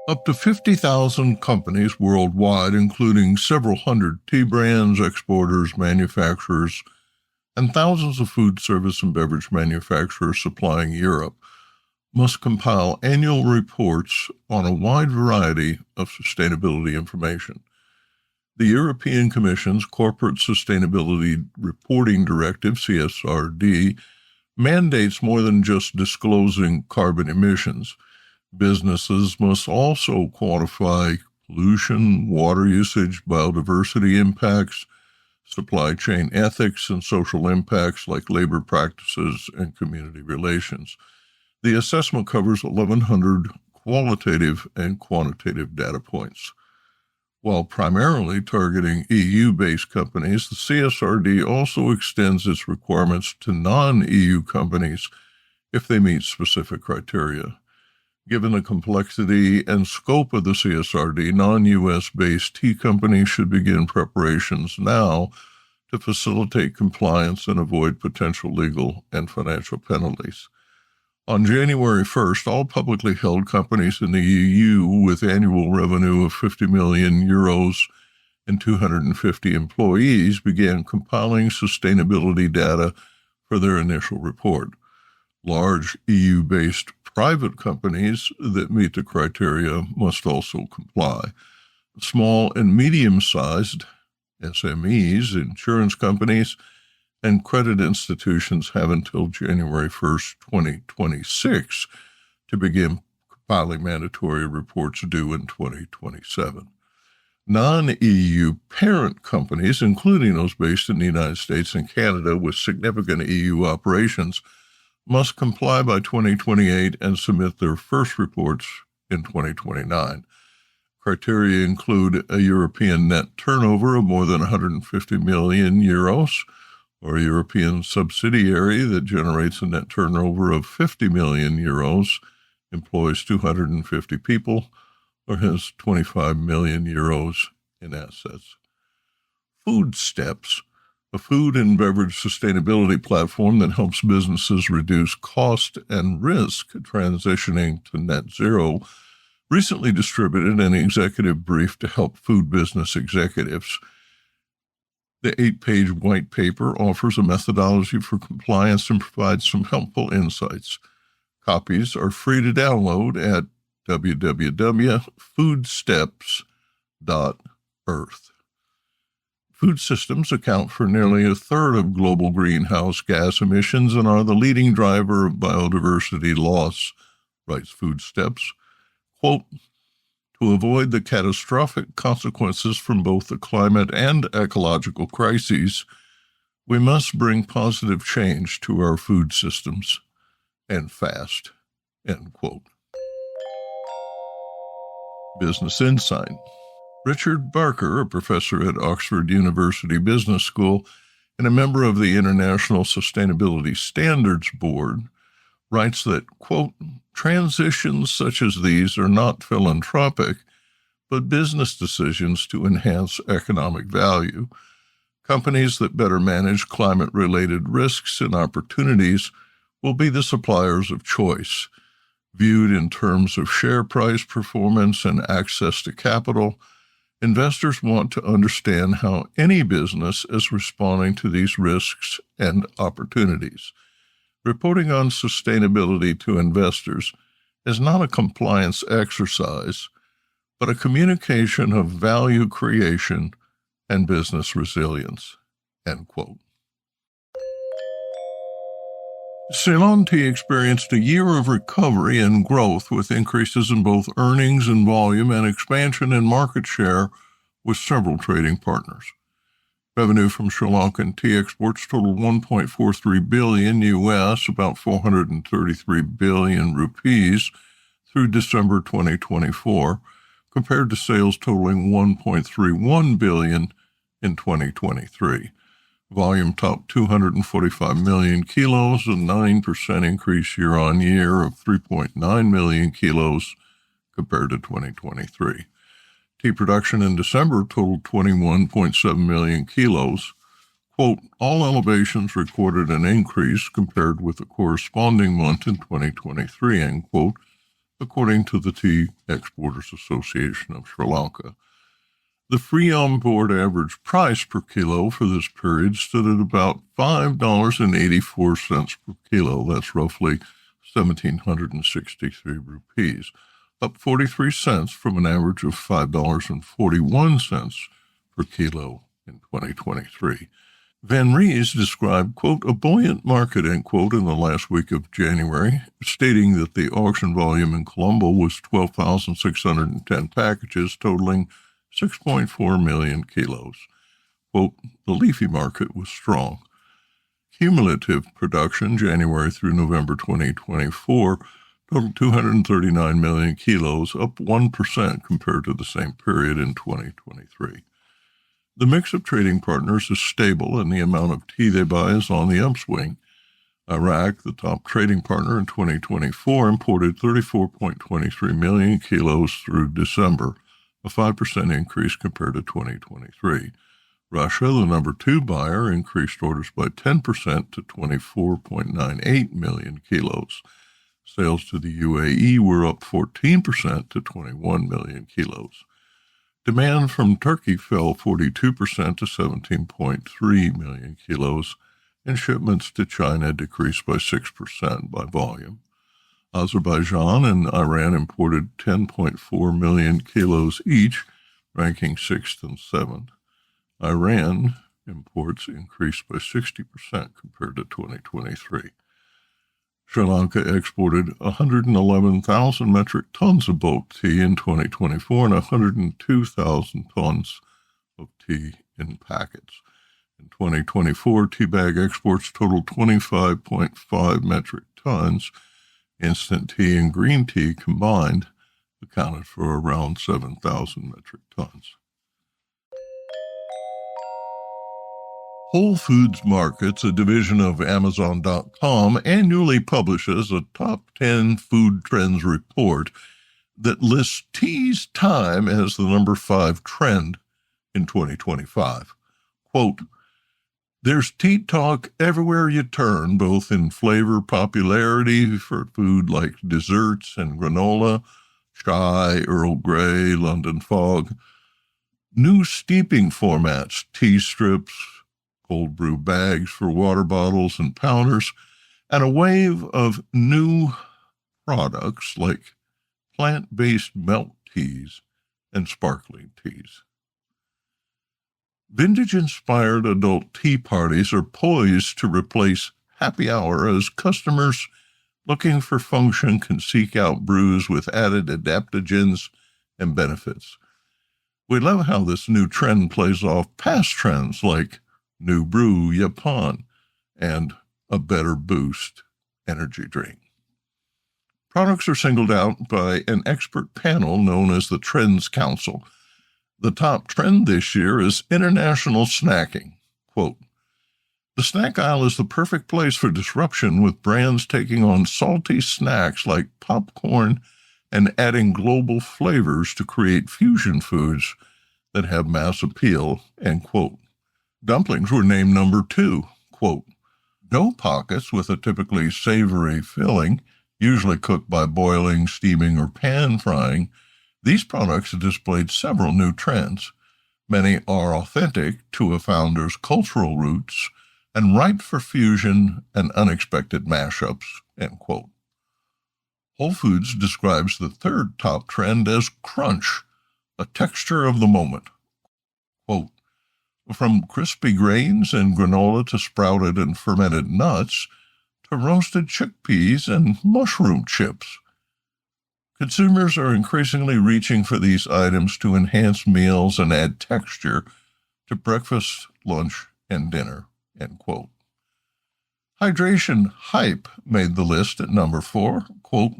Up to 50,000 companies worldwide, including several hundred tea brands, exporters, manufacturers, and thousands of food service and beverage manufacturers supplying Europe, must compile annual reports on a wide variety of sustainability information. The European Commission's Corporate Sustainability Reporting Directive, CSRD, mandates more than just disclosing carbon emissions. Businesses must also quantify pollution, water usage, biodiversity impacts, supply chain ethics, and social impacts like labor practices and community relations. The assessment covers 1,100 qualitative and quantitative data points. While primarily targeting EU-based companies, the CSRD also extends its requirements to non-EU companies if they meet specific criteria. Given the complexity and scope of the CSRD, non-U.S.-based tea companies should begin preparations now to facilitate compliance and avoid potential legal and financial penalties. On January 1st, all publicly held companies in the EU with annual revenue of 50 million euros and 250 employees began compiling sustainability data for their initial report. Large EU-based private companies that meet the criteria must also comply. Small and medium-sized SMEs, insurance companies, and credit institutions have until January 1st, 2026 to begin compiling mandatory reports due in 2027. Non-EU parent companies, including those based in the United States and Canada with significant EU operations, must comply by 2028 and submit their first reports in 2029. Criteria include a European net turnover of more than 150 million euros, or a European subsidiary that generates a net turnover of 50 million euros, employs 250 people, or has 25 million euros in assets. Food Steps, a food and beverage sustainability platform that helps businesses reduce cost and risk transitioning to net zero, recently distributed an executive brief to help food business executives. The 8-page white paper offers a methodology for compliance and provides some helpful insights. Copies are free to download at www.foodsteps.earth. Food systems account for nearly a third of global greenhouse gas emissions and are the leading driver of biodiversity loss, writes Food Steps. Quote, to avoid the catastrophic consequences from both the climate and ecological crises, we must bring positive change to our food systems, and fast, end quote. Business Insight. Richard Barker, a professor at Oxford University Business School and a member of the International Sustainability Standards Board, writes that, quote, transitions such as these are not philanthropic, but business decisions to enhance economic value. Companies that better manage climate-related risks and opportunities will be the suppliers of choice. Viewed in terms of share price performance and access to capital, investors want to understand how any business is responding to these risks and opportunities. Reporting on sustainability to investors is not a compliance exercise, but a communication of value creation and business resilience, end quote. Ceylon Tea experienced a year of recovery and growth with increases in both earnings and volume and expansion in market share with several trading partners. Revenue from Sri Lankan tea exports totaled $1.43 billion U.S., about 433 billion rupees, through December 2024, compared to sales totaling $1.31 billion in 2023. Volume topped 245 million kilos, a 9% increase year-on-year of 3.9 million kilos compared to 2023. Tea production in December totaled 21.7 million kilos. Quote, all elevations recorded an increase compared with the corresponding month in 2023, end quote, according to the Tea Exporters Association of Sri Lanka. The free on-board average price per kilo for this period stood at about $5.84 per kilo. That's roughly 1,763 rupees, up 43 cents from an average of $5.41 per kilo in 2023. Van Rees described, quote, a buoyant market, end quote, in the last week of January, stating that the auction volume in Colombo was 12,610 packages, totaling 6.4 million kilos. Quote, the leafy market was strong. Cumulative production, January through November 2024, totaled 239 million kilos, up 1% compared to the same period in 2023. The mix of trading partners is stable, and the amount of tea they buy is on the upswing. Iraq, the top trading partner in 2024, imported 34.23 million kilos through December, a 5% increase compared to 2023. Russia, the number 2 buyer, increased orders by 10% to 24.98 million kilos. Sales to the UAE were up 14% to 21 million kilos. Demand from Turkey fell 42% to 17.3 million kilos, and shipments to China decreased by 6% by volume. Azerbaijan and Iran imported 10.4 million kilos each, ranking 6th and 7th. Iran imports increased by 60% compared to 2023. Sri Lanka exported 111,000 metric tons of bulk tea in 2024 and 102,000 tons of tea in packets. In 2024, tea bag exports totaled 25.5 metric tons. Instant tea and green tea combined accounted for around 7,000 metric tons. Whole Foods Markets, a division of Amazon.com, annually publishes a top 10 food trends report that lists tea's time as the number 5 trend in 2025. Quote, there's tea talk everywhere you turn, both in flavor popularity for food like desserts and granola, chai, Earl Grey, London Fog, new steeping formats, tea strips, cold brew bags for water bottles and powders, and a wave of new products like plant-based milk teas and sparkling teas. Vintage-inspired adult tea parties are poised to replace happy hour as customers looking for function can seek out brews with added adaptogens and benefits. We love how this new trend plays off past trends like New Brew Yapan and a Better Boost energy drink. Products are singled out by an expert panel known as the Trends Council. The top trend this year is international snacking. Quote, the snack aisle is the perfect place for disruption, with brands taking on salty snacks like popcorn and adding global flavors to create fusion foods that have mass appeal, end quote. Dumplings were named number 2. Quote, dough pockets with a typically savory filling, usually cooked by boiling, steaming, or pan frying, these products have displayed several new trends. Many are authentic to a founder's cultural roots and ripe for fusion and unexpected mashups, end quote. Whole Foods describes the third top trend as crunch, a texture of the moment. Quote, from crispy grains and granola to sprouted and fermented nuts to roasted chickpeas and mushroom chips, consumers are increasingly reaching for these items to enhance meals and add texture to breakfast, lunch, and dinner, end quote. Hydration hype made the list at number 4. Quote,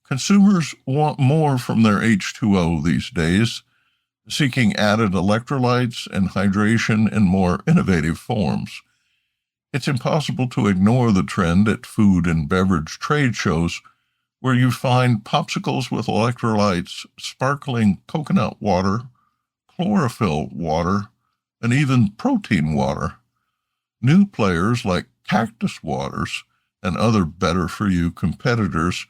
consumers want more from their H2O these days, seeking added electrolytes and hydration in more innovative forms. It's impossible to ignore the trend at food and beverage trade shows where you find popsicles with electrolytes, sparkling coconut water, chlorophyll water, and even protein water. New players like Cactus Waters and other better-for-you competitors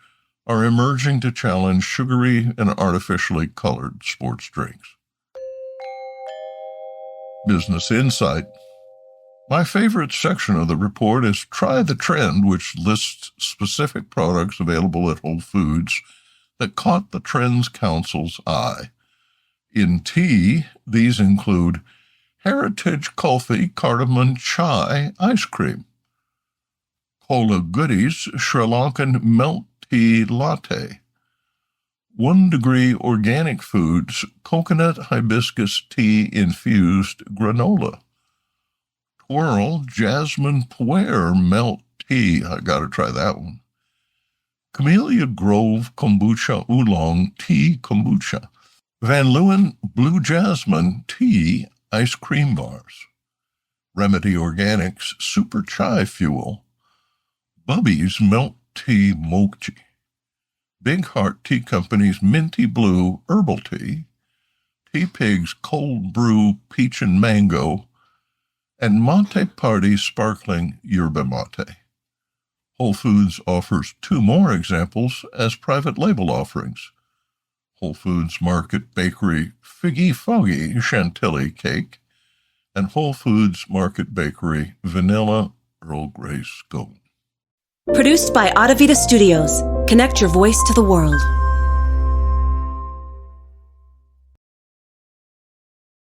are emerging to challenge sugary and artificially colored sports drinks. Business Insight. My favorite section of the report is Try the Trend, which lists specific products available at Whole Foods that caught the Trends Council's eye. In tea, these include Heritage Coffee Cardamom Chai Ice Cream, Cola Goodies Sri Lankan Milk Tea Latte, 1 Degree Organic Foods Coconut Hibiscus Tea Infused Granola, Twirl Jasmine Pu'er Melt Tea, I gotta try that one, Camellia Grove Kombucha Oolong Tea Kombucha, Van Leeuwen Blue Jasmine Tea Ice Cream Bars, Remedy Organics Super Chai Fuel, Bubby's Milk Tea Mochi, Big Heart Tea Company's Minty Blue Herbal Tea, Tea Pig's Cold Brew Peach and Mango, and Monte Party Sparkling Yerba Mate. Whole Foods offers 2 more examples as private label offerings. Whole Foods Market Bakery Figgy Foggy Chantilly Cake, and Whole Foods Market Bakery Vanilla Earl Grey Scone. Produced by Audavita Studios. Connect your voice to the world.